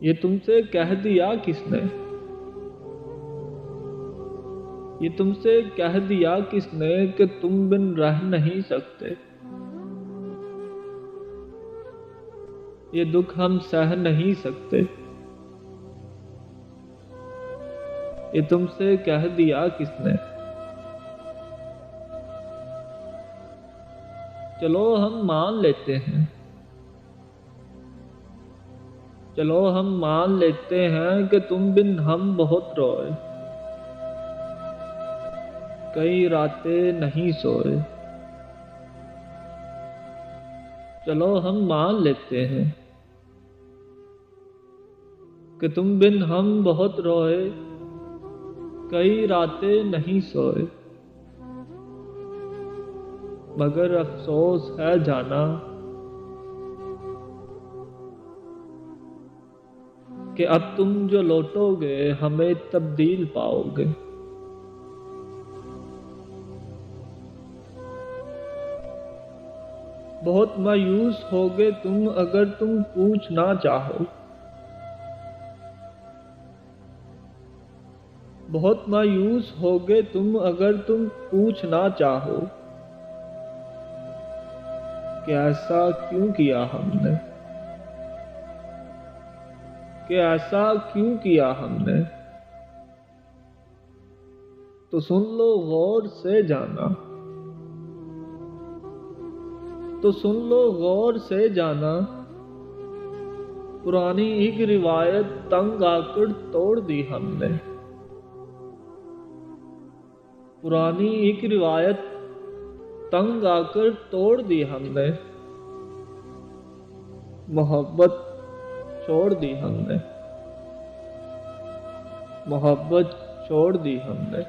ये तुमसे कह दिया किसने? ये तुमसे कह दिया किसने कि तुम बिन रह नहीं सकते? ये दुख हम सह नहीं सकते। ये तुमसे कह दिया किसने? चलो हम मान लेते हैं, चलो हम मान लेते हैं कि तुम बिन हम बहुत रोए, कई रातें नहीं सोए। चलो हम मान लेते हैं कि तुम बिन हम बहुत रोए, कई रातें नहीं सोए। मगर अफसोस है जाना कि अब तुम जो लौटोगे हमें तब्दील पाओगे। बहुत मायूस होगे तुम अगर तुम पूछ ना चाहो। बहुत मायूस होगे तुम अगर तुम पूछ ना चाहो कि ऐसा क्यों किया हमने, कि ऐसा क्यों किया हमने। तो सुन लो गौर से जाना, तो सुन लो गौर से जाना, पुरानी एक रिवायत तंग आकर तोड़ दी हमने। पुरानी एक रिवायत तंग आकर तोड़ दी हमने। मोहब्बत छोड़ दी हमने, मोहब्बत छोड़ दी हमने।